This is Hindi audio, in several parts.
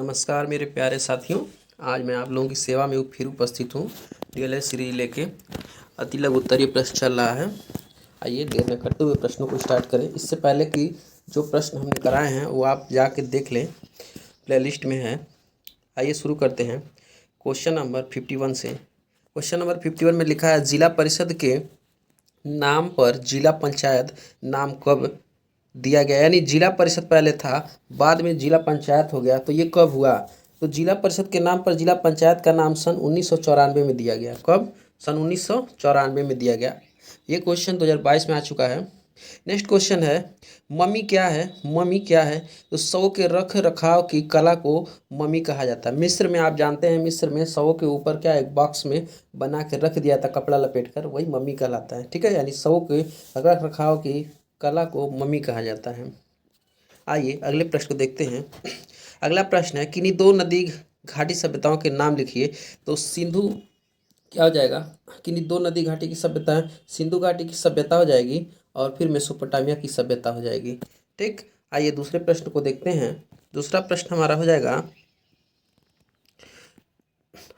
नमस्कार मेरे प्यारे साथियों। आज मैं आप लोगों की सेवा में फिर उपस्थित हूँ। डीएलएड सीरीज लेके अति लघु उत्तरीय प्रश्न चल रहा है। आइए देर न करते हुए प्रश्नों को स्टार्ट करें। इससे पहले कि जो प्रश्न हमने कराए हैं वो आप जाके देख लें, प्लेलिस्ट में है। आइए शुरू करते हैं क्वेश्चन नंबर 51 से। क्वेश्चन नंबर 51 में लिखा है, जिला परिषद के नाम पर जिला पंचायत नाम कब दिया गया? यानी जिला परिषद पहले था, बाद में जिला पंचायत हो गया, तो ये कब हुआ? तो जिला परिषद के नाम पर जिला पंचायत का नाम सन 1994 में दिया गया। कब? सन 1994 में दिया गया। ये क्वेश्चन 2022 में आ चुका है। नेक्स्ट क्वेश्चन है, मम्मी क्या है? मम्मी क्या है? तो शव के रख रखाव की कला को मम्मी कहा जाता है। मिस्र में आप जानते हैं, मिस्र में शव के ऊपर क्या एक बॉक्स में बना के रख दिया था कपड़ा लपेट कर, वही मम्मी कहलाता है। ठीक है, यानी शव के रख रखाव की कला को मम्मी कहा जाता है। आइए अगले प्रश्न को देखते हैं। अगला प्रश्न है, किन्हीं दो नदी घाटी सभ्यताओं के नाम लिखिए। तो सिंधु क्या हो जाएगा? किन्हीं दो नदी घाटी की सभ्यता, सिंधु घाटी की सभ्यता हो जाएगी और फिर मेसोपोटामिया की सभ्यता हो जाएगी। ठीक, आइए दूसरे प्रश्न को देखते हैं। दूसरा प्रश्न हमारा हो जाएगा,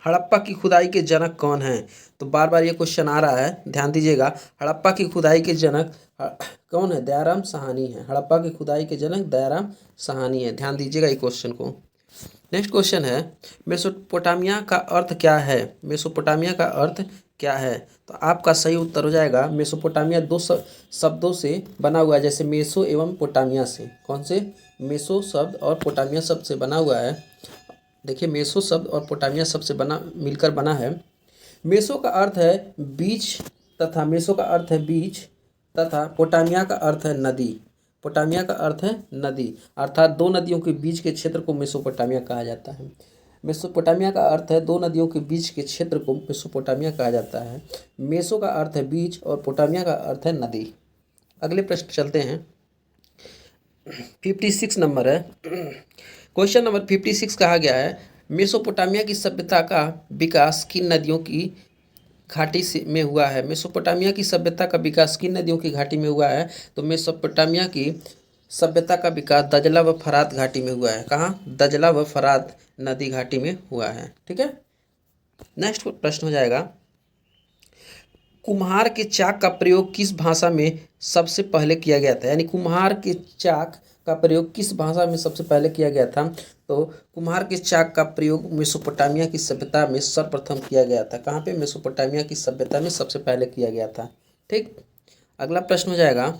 हड़प्पा की खुदाई के जनक कौन हैं? तो बार बार ये क्वेश्चन आ रहा है, ध्यान दीजिएगा। हड़प्पा की खुदाई के जनक कौन है? दयाराम साहनी है। हड़प्पा की खुदाई के जनक दयाराम साहनी है। ध्यान दीजिएगा ये क्वेश्चन को। नेक्स्ट क्वेश्चन है, मेसोपोटामिया का अर्थ क्या है? मेसोपोटामिया का अर्थ क्या है? तो आपका सही उत्तर हो जाएगा, मेसोपोटामिया दो शब्दों से बना हुआ है, जैसे मेसो एवं पोटामिया से। कौन से? मेसो शब्द और पोटामिया शब्द से बना हुआ है। देखिए, मेसो शब्द और पोटामिया शब्द से मिलकर बना है। मेसो का अर्थ है बीच तथा मेसो का अर्थ है बीच तथा पोटामिया का अर्थ है नदी। पोटामिया का अर्थ है नदी, अर्थात दो नदियों के बीच के क्षेत्र को मेसोपोटामिया कहा जाता है। मेसोपोटामिया का अर्थ है दो नदियों के बीच के क्षेत्र को मेसोपोटामिया कहा जाता है। मेसो का अर्थ है बीच और पोटामिया का अर्थ है नदी। अगले प्रश्न चलते हैं। 56 नंबर है। क्वेश्चन नंबर 56 कहा गया है, मेसोपोटामिया की सभ्यता का विकास किन नदियों की घाटी से में हुआ है? मेसोपोटामिया की सभ्यता का विकास किन नदियों की घाटी में हुआ है? तो मेसोपोटामिया की सभ्यता का विकास दजला व फरात घाटी में हुआ है। कहाँ? दजला व फरात नदी घाटी में हुआ है। ठीक है, नेक्स्ट प्रश्न हो जाएगा, कुम्हार के चाक का प्रयोग किस भाषा में सबसे पहले किया गया था? यानी कुम्हार के चाक का प्रयोग किस भाषा में सबसे पहले किया गया था? तो कुम्हार के चाक का प्रयोग मेसोपोटामिया की सभ्यता में सर्वप्रथम किया गया था। कहाँ पे? मेसोपोटामिया की सभ्यता में सबसे पहले किया गया था। ठीक, अगला प्रश्न हो जाएगा,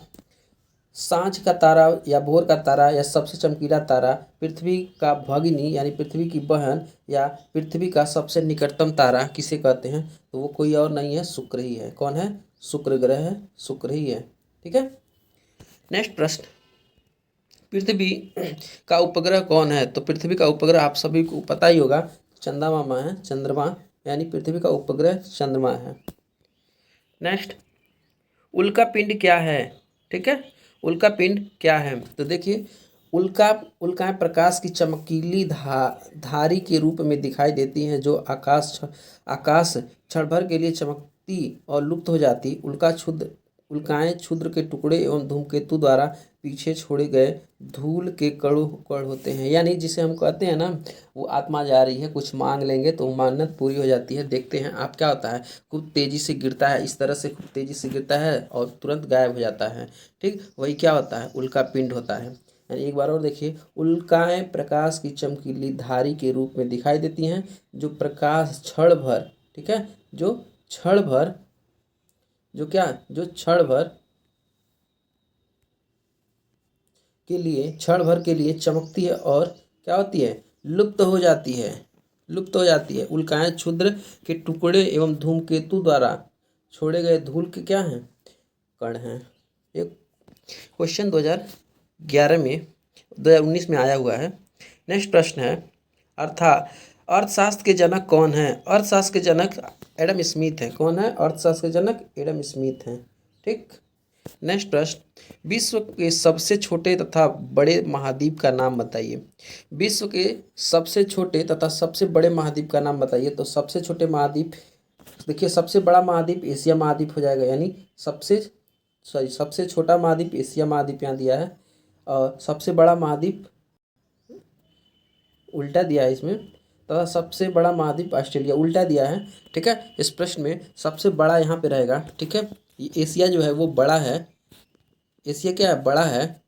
सांझ का तारा या भोर का तारा या सबसे चमकीला तारा पृथ्वी का भगिनी यानी पृथ्वी की बहन या पृथ्वी का सबसे निकटतम तारा किसे कहते हैं? तो वो कोई और नहीं है, शुक्र ही है। कौन है? शुक्र ग्रह है, शुक्र ही है। ठीक है, नेक्स्ट प्रश्न, पृथ्वी का उपग्रह कौन है? तो पृथ्वी का उपग्रह आप सभी को पता ही होगा, चंदा मामा है, चंद्रमा, यानी पृथ्वी का उपग्रह चंद्रमा है। नेक्स्ट, उल्का पिंड क्या है? ठीक है, उल्का पिंड क्या है? तो देखिए, उल्काएं प्रकाश की चमकीली धारी के रूप में दिखाई देती हैं, जो आकाश क्षण भर के लिए चमकती और लुप्त हो जाती। उल्काएं क्षुद्र के टुकड़े एवं धूमकेतु द्वारा पीछे छोड़े गए धूल के कण होते हैं। यानी जिसे हम कहते हैं ना, वो आत्मा जा रही है, कुछ मांग लेंगे तो मन्नत पूरी हो जाती है। देखते हैं आप, क्या होता है, खूब तेजी से गिरता है, इस तरह से खूब तेजी से गिरता है और तुरंत गायब हो जाता है। ठीक, वही क्या होता है? उल्का पिंड होता है। यानी एक बार और देखिए, उल्काएं प्रकाश की चमकीली धारी के रूप में दिखाई देती हैं, जो प्रकाश क्षण भर, ठीक है, जो क्षण भर, जो क्षण भर के लिए चमकती है और क्या होती है? लुप्त हो जाती है, लुप्त हो जाती है। उल्काएं क्षुद्र के टुकड़े एवं धूमकेतु द्वारा छोड़े गए धूल के क्या हैं? कण हैं। एक क्वेश्चन 2011 में 2019 में आया हुआ है। नेक्स्ट प्रश्न है, अर्थशास्त्र के जनक कौन है? अर्थशास्त्र के जनक एडम स्मिथ है। कौन है? अर्थशास्त्र के जनक एडम स्मिथ हैं। ठीक, नेक्स्ट प्रश्न, विश्व के सबसे छोटे तथा बड़े महाद्वीप का नाम बताइए। विश्व के सबसे छोटे तथा सबसे बड़े महाद्वीप का नाम बताइए। तो सबसे छोटे महाद्वीप, देखिए, सबसे बड़ा महाद्वीप एशिया महाद्वीप हो जाएगा, यानी सबसे छोटा महाद्वीप एशिया महाद्वीप यहाँ दिया है, और सबसे बड़ा महाद्वीप उल्टा दिया है इसमें, तथा सबसे बड़ा महाद्वीप ऑस्ट्रेलिया उल्टा दिया है। ठीक है, इस प्रश्न में सबसे बड़ा यहाँ पे रहेगा। ठीक है, ये एशिया जो है वो बड़ा है, एशिया क्या है, बड़ा है,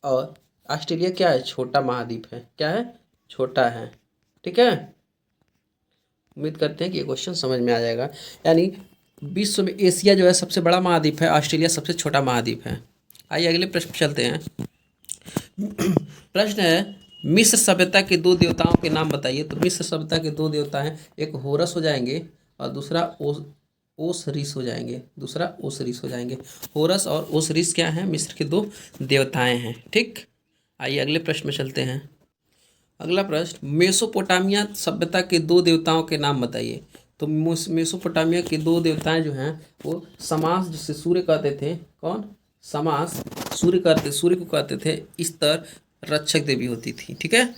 और ऑस्ट्रेलिया क्या है, छोटा महाद्वीप है। क्या है, छोटा है। ठीक है, उम्मीद करते हैं कि ये क्वेश्चन समझ में आ जाएगा। यानी विश्व में एशिया जो है सबसे बड़ा महाद्वीप है, ऑस्ट्रेलिया सबसे छोटा महाद्वीप है। आइए अगले प्रश्न चलते हैं। प्रश्न है, मिस्र सभ्यता के दो देवताओं के नाम बताइए। तो मिस्र सभ्यता के दो देवता हैं, एक होरस हो जाएंगे और दूसरा ओसरिस हो जाएंगे, दूसरा ओसरिस हो जाएंगे। होरस और ओसरिस क्या हैं, मिस्र के दो देवताएं हैं। ठीक, आइए अगले प्रश्न में चलते हैं। अगला प्रश्न, मेसोपोटामिया सभ्यता के दो देवताओं के नाम बताइए। तो मेसोपोटामिया के दो देवताएं जो हैं वो समास, जिससे सूर्य कहते थे, कौन, समास, सूर्य को कहते थे स्तर, रक्षक देवी होती थी। ठीक है,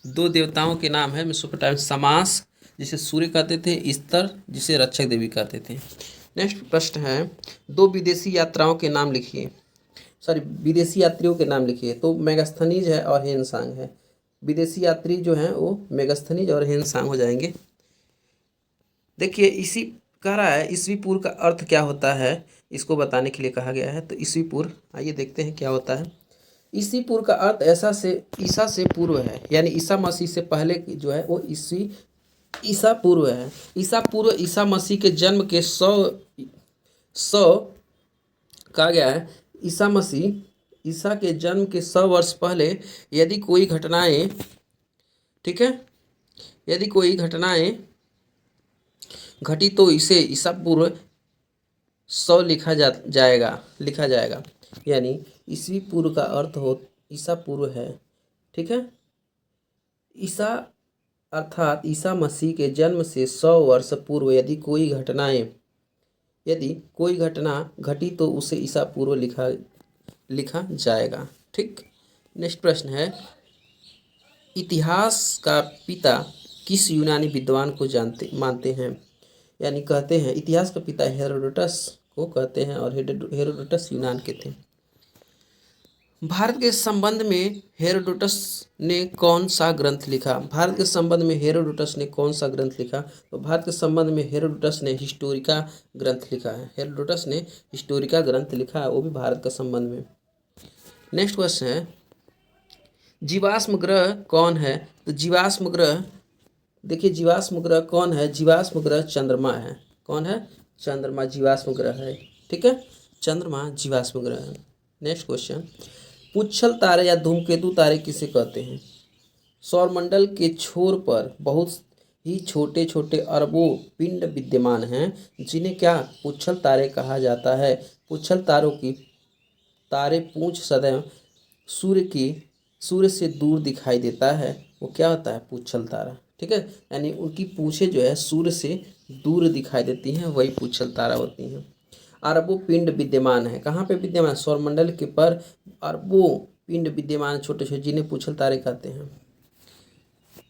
दो देवताओं के नाम है मेसोपोटामिया, समास जिसे सूर्य कहते थे, स्तर जिसे रक्षक देवी कहते थे। नेक्स्ट प्रश्न है, दो विदेशी यात्राओं के नाम लिखिए, विदेशी यात्रियों के नाम लिखिए। तो मेगास्थनीज है और हेनसांग है। विदेशी यात्री जो हैं वो मेगास्थनीज और हेनसांग हो जाएंगे। देखिए इसी कह रहा है ईसवी पूर्व का अर्थ क्या होता है, इसको बताने के लिए कहा गया है। तो ईसवी पूर्व, आइए देखते हैं क्या होता है। ईसवी पूर्व का अर्थ ईसा से पूर्व है, यानी ईसा मसीह से पहले जो है वो ईसा पूर्व है। ईसा पूर्व ईसा मसीह के जन्म के 100 कहा गया है। ईसा के जन्म के 100 वर्ष पहले यदि कोई घटनाएं, ठीक है, यदि कोई घटनाएं घटी तो इसे ईसा पूर्व 100 लिखा जाएगा। यानी ईसवी पूर्व का अर्थ हो ईसा पूर्व है। ठीक है, ईसा अर्थात ईसा मसीह के जन्म से 100 वर्ष पूर्व यदि कोई घटना घटी तो उसे ईसा पूर्व लिखा जाएगा। ठीक, नेक्स्ट प्रश्न है, इतिहास का पिता किस यूनानी विद्वान को मानते हैं। यानी कहते हैं इतिहास का पिता हेरोडोटस को कहते हैं, और हेरोडोटस यूनान के थे। भारत के संबंध में हेरोडोटस ने कौन सा ग्रंथ लिखा। भारत के संबंध में हेरोडोटस ने कौन सा ग्रंथ लिखा। तो भारत के संबंध में हेरोडोटस ने हिस्टोरिका ग्रंथ लिखा है। हेरोडोटस ने हिस्टोरिका ग्रंथ लिखा है, वो भी भारत के संबंध में। नेक्स्ट क्वेश्चन है, जीवाश्म ग्रह कौन है। तो जीवाश्म ग्रह, देखिए जीवाश्म ग्रह कौन है, जीवाश्म ग्रह चंद्रमा है। कौन है, चंद्रमा जीवाश्म ग्रह है। ठीक है, चंद्रमा जीवाश्म ग्रह है। नेक्स्ट क्वेश्चन, पुच्छल तारे या धूमकेतु तारे किसे कहते हैं। सौरमंडल के छोर पर बहुत ही छोटे छोटे अरबों पिंड विद्यमान हैं, जिन्हें क्या पुच्छल तारे कहा जाता है। पुच्छल तारे पूंछ सदैव सूर्य से दूर दिखाई देता है, वो क्या होता है, पुच्छल तारा। ठीक है, यानी उनकी पूंछें जो है सूर्य से दूर दिखाई देती हैं, वही पुच्छल तारा होती हैं। अरबों पिंड विद्यमान है, कहाँ पे विद्यमान, सौरमंडल के पर अरबों पिंड विद्यमान छोटे छोटे, जिन्हें पुच्छल तारे कहते हैं।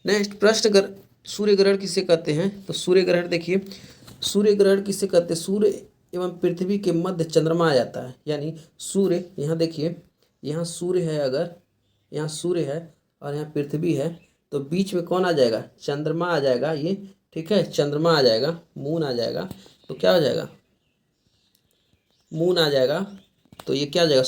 नेक्स्ट प्रश्न, सूर्य ग्रहण किसे कहते हैं। तो सूर्य ग्रहण, देखिए सूर्य ग्रहण किसे कहते हैं, सूर्य एवं पृथ्वी के मध्य चंद्रमा आ जाता है। यानी सूर्य, यहाँ देखिए, यहाँ सूर्य है, अगर यहाँ सूर्य है और यहाँ पृथ्वी है, तो बीच में कौन आ जाएगा, चंद्रमा आ जाएगा ये। ठीक है, चंद्रमा आ जाएगा, मून आ जाएगा, तो क्या हो जाएगा, मून आ जाएगा, तो ये क्या आ जाएगा,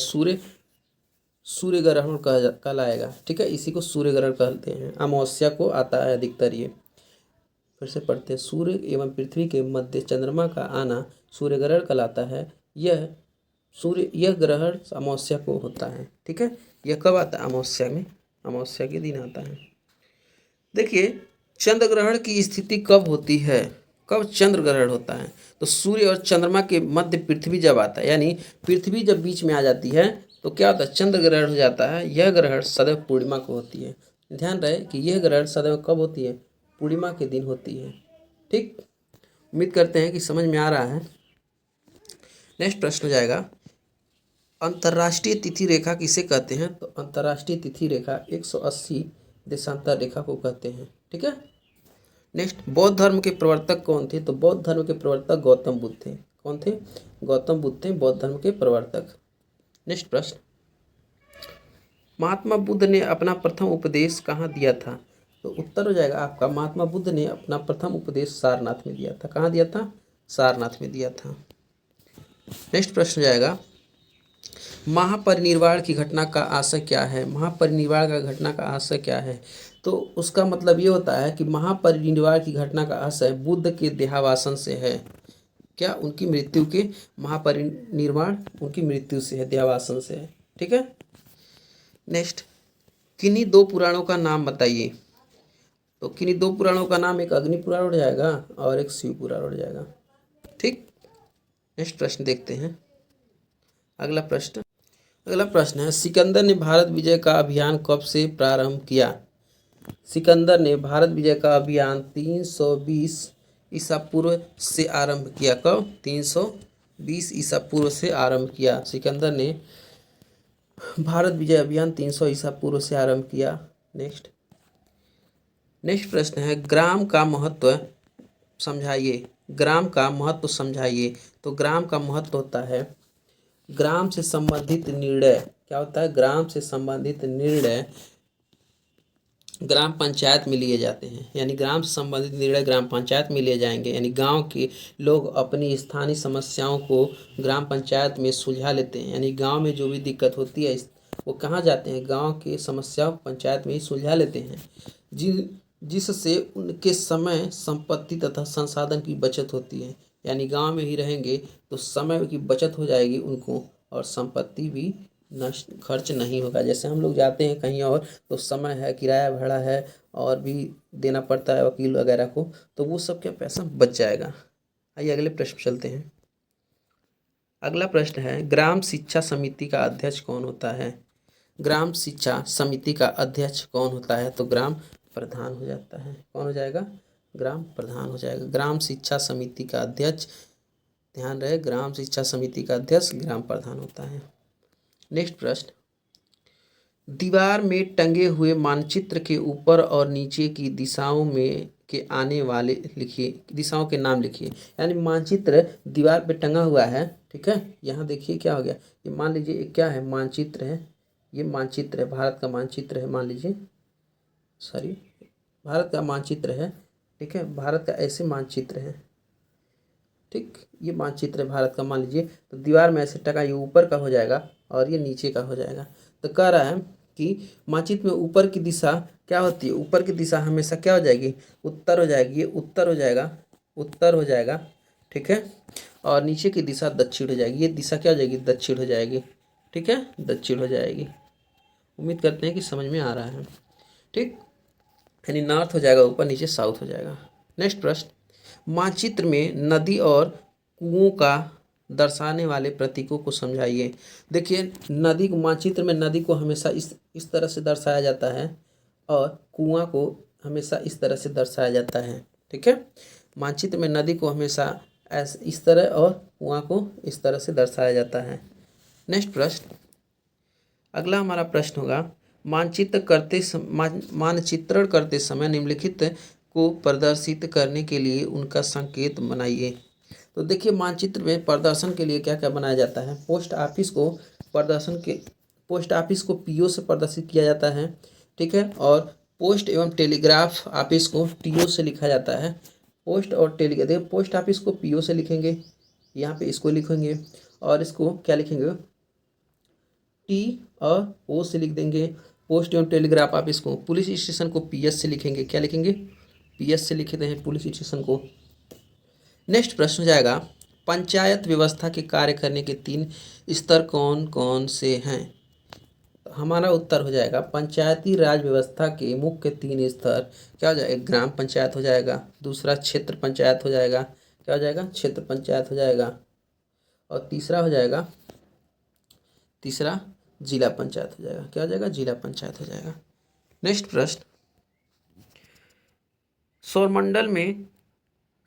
सूर्य ग्रहण कहलाएगा। ठीक है, इसी को सूर्य ग्रहण कहते हैं। अमावस्या को आता है अधिकतर ये। फिर से पढ़ते हैं, सूर्य एवं पृथ्वी के मध्य चंद्रमा का आना सूर्य ग्रहण कहलाता है। यह ग्रहण अमावस्या को होता है। ठीक है, यह कब आता है, अमावस्या में, अमावस्या के दिन आता है। देखिए चंद्र ग्रहण की स्थिति कब होती है, कब चंद्र ग्रहण होता है। तो सूर्य और चंद्रमा के मध्य पृथ्वी जब आता है, यानी पृथ्वी जब बीच में आ जाती है, तो क्या होता है, चंद्र ग्रहण हो जाता है। यह ग्रहण सदैव पूर्णिमा को होती है। ध्यान रहे कि यह ग्रहण सदैव कब होती है, पूर्णिमा के दिन होती है। ठीक, उम्मीद करते हैं कि समझ में आ रहा है। नेक्स्ट प्रश्न हो जाएगा, अंतर्राष्ट्रीय तिथि रेखा किसे कहते हैं। तो अंतर्राष्ट्रीय तिथि रेखा 180 देशांतर रेखा को कहते हैं। ठीक है, नेक्स्ट, बौद्ध धर्म के प्रवर्तक कौन थे। तो बौद्ध धर्म के प्रवर्तक गौतम बुद्ध थे। कौन थे, गौतम बुद्ध थे बौद्ध धर्म के प्रवर्तक। नेक्स्ट प्रश्न, महात्मा बुद्ध ने अपना प्रथम उपदेश कहाँ दिया था? तो उत्तर हो जाएगा आपका, महात्मा बुद्ध ने अपना प्रथम उपदेश सारनाथ में दिया था। कहाँ दिया था? सारनाथ में दिया था। नेक्स्ट प्रश्न हो जाएगा, महापरिनिर्वाण की घटना का आशय क्या है? महापरिनिर्वाण का घटना का आशय क्या है? तो उसका मतलब ये होता है कि महापरिनिर्वाण की घटना का आशय बुद्ध के देहावसान से है। क्या? उनकी मृत्यु के, महापरिनिर्वाण उनकी मृत्यु से है, देहावसान से है। ठीक है। नेक्स्ट, किन्हीं दो पुराणों का नाम बताइए। तो किन्हीं दो पुराणों का नाम, एक अग्नि पुराण हो जाएगा और एक शिव पुराण हो जाएगा। ठीक। नेक्स्ट प्रश्न देखते हैं। अगला प्रश्न है, सिकंदर ने भारत विजय का अभियान कब से प्रारंभ किया? सिकंदर ने भारत विजय का अभियान 320 ईसा पूर्व से आरंभ किया। कब? 320 ईसा पूर्व से आरंभ किया। सिकंदर ने भारत विजय अभियान 300 ईसा पूर्व से आरंभ किया। नेक्स्ट प्रश्न है, ग्राम का महत्व समझाइए। ग्राम का महत्व समझाइए। तो ग्राम का महत्व होता है, ग्राम से संबंधित निर्णय, क्या होता है? ग्राम से संबंधित निर्णय ग्राम पंचायत में लिए जाते हैं। यानी ग्राम से संबंधित निर्णय ग्राम पंचायत में लिए जाएंगे। यानी गांव के लोग अपनी स्थानीय समस्याओं को ग्राम पंचायत में सुलझा लेते हैं। यानी गांव में जो भी दिक्कत होती है वो कहाँ जाते हैं? गांव के समस्याओं को पंचायत में ही सुलझा लेते हैं, जिससे उनके समय, संपत्ति तथा संसाधन की बचत होती है। यानी गांव में ही रहेंगे तो समय की बचत हो जाएगी उनको, और संपत्ति भी नष्ट, खर्च नहीं होगा। जैसे हम लोग जाते हैं कहीं और तो समय है, किराया भाड़ा है और भी देना पड़ता है वकील वगैरह को, तो वो सब क्या पैसा बच जाएगा। आइए अगले प्रश्न चलते हैं। अगला प्रश्न है, ग्राम शिक्षा समिति का अध्यक्ष कौन होता है? ग्राम शिक्षा समिति का अध्यक्ष कौन होता है? तो ग्राम प्रधान हो जाता है। कौन हो जाएगा? ग्राम प्रधान हो जाएगा। ग्राम शिक्षा समिति का अध्यक्ष, ध्यान रहे, ग्राम शिक्षा समिति का अध्यक्ष ग्राम प्रधान होता है। नेक्स्ट प्रश्न, दीवार में टंगे हुए मानचित्र के ऊपर और नीचे की दिशाओं में के आने वाले लिखिए, दिशाओं के नाम लिखिए। यानी मानचित्र दीवार पे टंगा हुआ है, ठीक है। यहाँ देखिए क्या हो गया, ये मान लीजिए ये क्या है? मानचित्र है। ये मानचित्र है, भारत का मानचित्र है, मान लीजिए, सॉरी, भारत का मानचित्र है, ठीक है। भारत का ऐसे मानचित्र है, ठीक। ये मानचित्र है भारत का, मान लीजिए। तो दीवार में ऐसे टका, ये ऊपर का हो जाएगा और ये नीचे का हो जाएगा। तो कह रहा है कि मानचित्र में ऊपर की दिशा क्या होती है? ऊपर की दिशा हमेशा क्या हो जाएगी? उत्तर हो जाएगी। ये उत्तर हो जाएगा, उत्तर हो जाएगा, ठीक है। और नीचे की दिशा दक्षिण हो जाएगी। ये दिशा क्या हो जाएगी? दक्षिण हो जाएगी, ठीक है, दक्षिण हो जाएगी। उम्मीद करते हैं कि समझ में आ रहा है, ठीक। यानी नॉर्थ हो जाएगा ऊपर, नीचे साउथ हो जाएगा। नेक्स्ट प्रश्न, मानचित्र में नदी और कुओं का दर्शाने वाले प्रतीकों को समझाइए। देखिए, नदी को, मानचित्र में नदी को हमेशा इस तरह से दर्शाया जाता है और कुआं को हमेशा इस तरह से दर्शाया जाता है, ठीक है। मानचित्र में नदी को हमेशा ऐसे इस तरह और कुआं को इस तरह से दर्शाया जाता है। नेक्स्ट प्रश्न, अगला हमारा प्रश्न होगा, मानचित्रण करते समय निम्नलिखित को प्रदर्शित करने के लिए उनका संकेत बनाइए। तो देखिए, मानचित्र में प्रदर्शन के लिए क्या क्या बनाया जाता है? पोस्ट ऑफिस को पीओ से प्रदर्शित किया जाता है, ठीक है। और पोस्ट एवं टेलीग्राफ ऑफिस को टीओ से लिखा जाता है। पोस्ट और टेलीग्राफ, देखिए पोस्ट ऑफिस को पीओ से लिखेंगे, यहाँ पे इसको लिखेंगे, और इसको क्या लिखेंगे? टी और ओ से लिख देंगे। पोस्ट एवं टेलीग्राफ ऑफिस को, पुलिस स्टेशन को पीएस से लिखेंगे। क्या लिखेंगे? पीएस से लिखते हैं पुलिस स्टेशन को। नेक्स्ट प्रश्न हो जाएगा, पंचायत व्यवस्था के कार्य करने के 3 स्तर कौन कौन से हैं? हमारा उत्तर हो जाएगा, पंचायती राज व्यवस्था के मुख्य 3 स्तर क्या हो जाएगा? ग्राम पंचायत हो जाएगा, दूसरा क्षेत्र पंचायत हो जाएगा, क्या हो जाएगा? क्षेत्र पंचायत हो जाएगा, और तीसरा हो जाएगा, तीसरा जिला पंचायत हो जाएगा। क्या हो जाएगा? जिला पंचायत हो जाएगा। नेक्स्ट प्रश्न, सौरमंडल में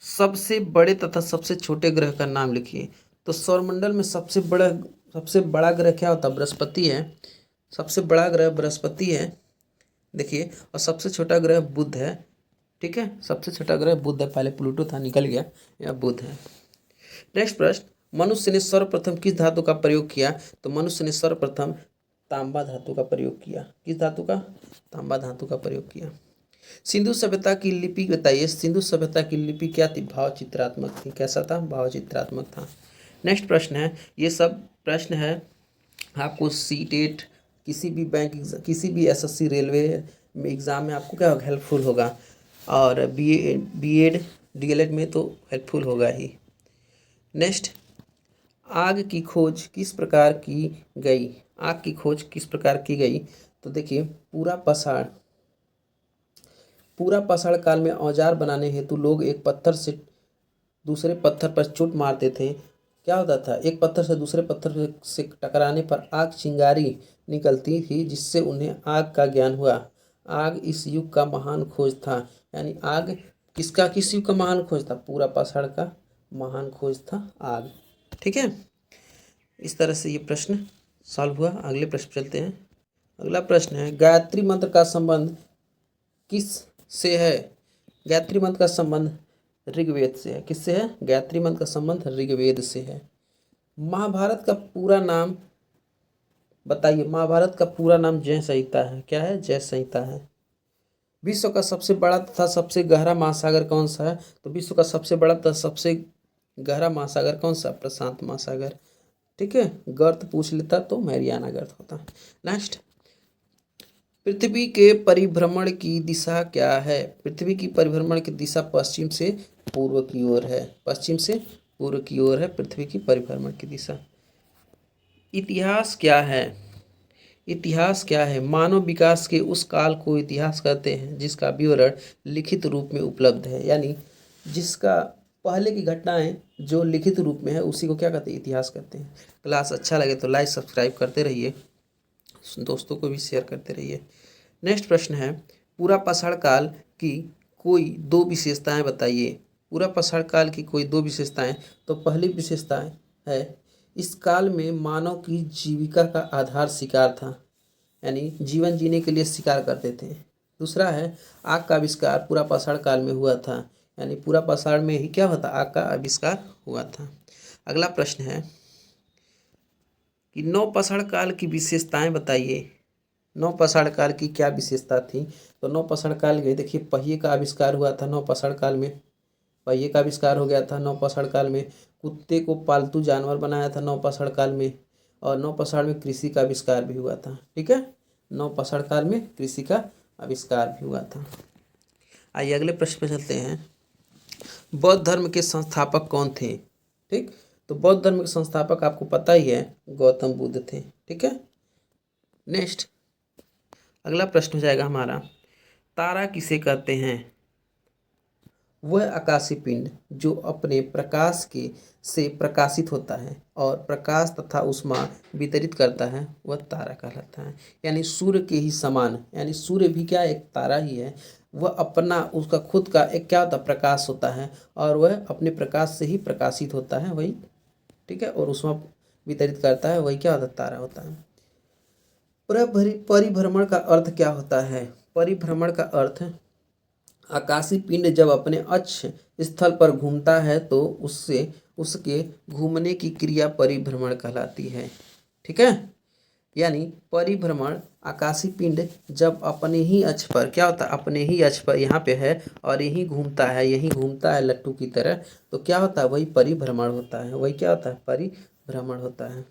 सबसे बड़े तथा सबसे छोटे ग्रह का नाम लिखिए। तो सौरमंडल में सबसे बड़ा ग्रह क्या होता है? बृहस्पति है। सबसे बड़ा ग्रह बृहस्पति है, देखिए, और सबसे छोटा ग्रह बुध है, ठीक है। सबसे छोटा ग्रह बुध है, पहले प्लूटो था, निकल गया, यह बुध है। नेक्स्ट प्रश्न, मनुष्य ने सर्वप्रथम किस धातु का प्रयोग किया? तो मनुष्य ने सर्वप्रथम तांबा धातु का प्रयोग किया। किस धातु का? तांबा धातु का प्रयोग किया। सिंधु सभ्यता की लिपि बताइए। सिंधु सभ्यता की लिपि क्या थी? भाव चित्रात्मक थी। कैसा था? भाव चित्रात्मक था। नेक्स्ट प्रश्न है, ये सब प्रश्न है आपको सी-टेट किसी भी बैंक किसी भी एसएससी रेलवे में एग्ज़ाम में आपको क्या हेल्पफुल होगा, और बीएड डीएलएड में तो हेल्पफुल होगा ही। नेक्स्ट, आग की खोज किस प्रकार की गई? आग की खोज किस प्रकार की गई? तो देखिए, पूरा पाषाण काल में औजार बनाने हेतु लोग एक पत्थर से दूसरे पत्थर पर चोट मारते थे। क्या होता था? एक पत्थर से दूसरे पत्थर से टकराने पर आग चिंगारी निकलती थी, जिससे उन्हें आग का ज्ञान हुआ। आग इस युग का महान खोज था। यानी आग किस युग का महान खोज था? पूरा पाषाण का महान खोज था आग। ठीक है, इस तरह से ये प्रश्न सॉल्व हुआ। अगले प्रश्न चलते हैं। अगला प्रश्न है, गायत्री मंत्र का संबंध किस से है? गायत्री मंत्र का संबंध ऋग्वेद से है। किससे है? गायत्री मंत्र का संबंध ऋग्वेद से है। महाभारत का पूरा नाम बताइए। महाभारत का पूरा नाम जय संहिता है। क्या है? जय संहिता है। विश्व का सबसे बड़ा तथा सबसे गहरा महासागर कौन सा है? तो विश्व का सबसे बड़ा तथा सबसे गहरा महासागर कौन सा? प्रशांत महासागर। ठीक है, गर्त पूछ लेता तो मैरियाना गर्त होता। नेक्स्ट, पृथ्वी के परिभ्रमण की दिशा क्या है? पृथ्वी की परिभ्रमण की दिशा पश्चिम से पूर्व की ओर है। पश्चिम से पूर्व की ओर है पृथ्वी की परिभ्रमण की दिशा। इतिहास क्या है? इतिहास क्या है? मानव विकास के उस काल को इतिहास कहते हैं जिसका विवरण लिखित रूप में उपलब्ध है। यानी जिसका पहले की घटनाएं जो लिखित रूप में है उसी को क्या कहते हैं? इतिहास कहते हैं। क्लास अच्छा लगे तो लाइक सब्सक्राइब करते रहिए, दोस्तों को भी शेयर करते रहिए। नेक्स्ट प्रश्न है, पूरा पाषाण काल की कोई दो विशेषताएं बताइए। पूरा पाषाण काल की कोई दो विशेषताएं। तो पहली विशेषता है, इस काल में मानव की जीविका का आधार शिकार था। यानी जीवन जीने के लिए शिकार करते थे। दूसरा है, आग का आविष्कार पूरा पाषाण काल में हुआ था। यानी पूरा पाषाण में ही क्या होता? आग का आविष्कार हुआ था। अगला प्रश्न है कि नवपाषाण काल की विशेषताएं बताइए। नवपाषाण काल की क्या विशेषता थी? तो नवपाषाण काल में देखिए, पहिए का आविष्कार हुआ था। नवपाषाण काल में पहिए का आविष्कार हो गया था। नवपाषाण काल में कुत्ते को पालतू जानवर बनाया था नवपाषाण काल में। और नवपाषाण में कृषि का आविष्कार भी हुआ था। ठीक है, नवपाषाण काल में कृषि का आविष्कार भी हुआ था। आइए अगले प्रश्न पे चलते हैं। बौद्ध धर्म के संस्थापक कौन थे? ठीक, तो बौद्ध धर्म के संस्थापक आपको पता ही है, गौतम बुद्ध थे। ठीक है, नेक्स्ट अगला प्रश्न हो जाएगा हमारा, तारा किसे कहते हैं? वह आकाशीय पिंड जो अपने प्रकाश के से प्रकाशित होता है और प्रकाश तथा ऊष्मा वितरित करता है, वह तारा कहलाता है। यानी सूर्य के ही समान, यानी सूर्य भी क्या एक तारा ही है। वह अपना उसका खुद का एक क्या होता है? प्रकाश होता है, और वह अपने प्रकाश से ही प्रकाशित होता है वही। ठीक है, और ऊष्मा वितरित करता है, वही क्या होता है? तारा होता है। परिभ्रमण का अर्थ क्या होता है? परिभ्रमण का अर्थ, आकाशीय पिंड जब अपने अक्ष स्थल पर घूमता है तो उससे उसके घूमने की क्रिया परिभ्रमण कहलाती है। ठीक है, यानी परिभ्रमण, आकाशीय पिंड जब अपने ही अक्ष पर क्या होता है? अपने ही अक्ष पर यहाँ पे है और यहीं घूमता है, यहीं घूमता है लट्टू की तरह, तो क्या होता है? वही परिभ्रमण होता है। वही क्या होता है? परिभ्रमण होता है।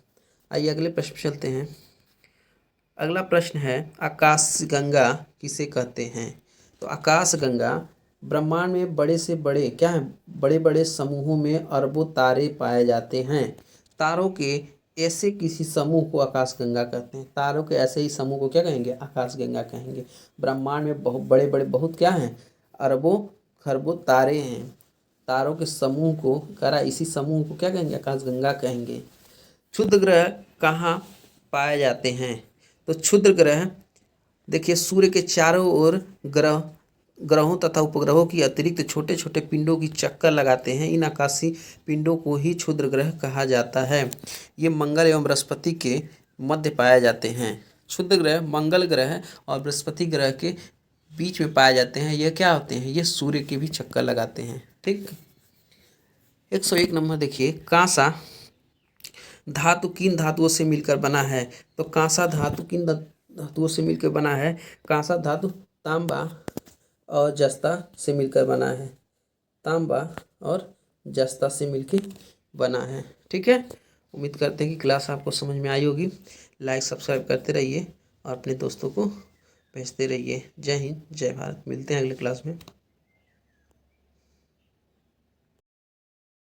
आइए अगले प्रश्न पे चलते हैं। अगला प्रश्न है, आकाशगंगा किसे कहते हैं? तो आकाशगंगा ब्रह्मांड में बड़े से बड़े क्या है? बड़े बड़े समूहों में अरबों तारे पाए जाते हैं। तारों के ऐसे किसी समूह को आकाशगंगा कहते हैं। तारों के ऐसे ही समूह को क्या कहेंगे? आकाशगंगा कहेंगे। ब्रह्मांड में बहुत बड़े बड़े बहुत क्या हैं? अरबों खरबों तारे हैं। तारों के समूह को करा, इसी समूह को क्या कहेंगे? आकाशगंगा कहेंगे। क्षुद्र ग्रह कहाँ पाए जाते हैं? तो क्षुद्र ग्रह देखिए, सूर्य के चारों ओर ग्रहों तथा उपग्रहों की अतिरिक्त छोटे छोटे पिंडों की चक्कर लगाते हैं। इन आकाशीय पिंडों को ही क्षुद्र ग्रह कहा जाता है। ये मंगल एवं बृहस्पति के मध्य पाए जाते हैं। क्षुद्र ग्रह मंगल ग्रह और बृहस्पति ग्रह के बीच में पाए जाते हैं। ये क्या होते हैं? ये सूर्य के भी चक्कर लगाते हैं। ठीक, 101 नंबर देखिए, कांसा धातु किन धातुओं से मिलकर बना है? तो कांसा धातु किन धातुओं से मिलकर बना है? कांसा धातु तांबा और जस्ता से मिलकर बना है। तांबा और जस्ता से मिलकर बना है। ठीक है, उम्मीद करते हैं कि क्लास आपको समझ में आई होगी। लाइक सब्सक्राइब करते रहिए और अपने दोस्तों को भेजते रहिए। जय हिंद, जय भारत। मिलते हैं अगले क्लास में।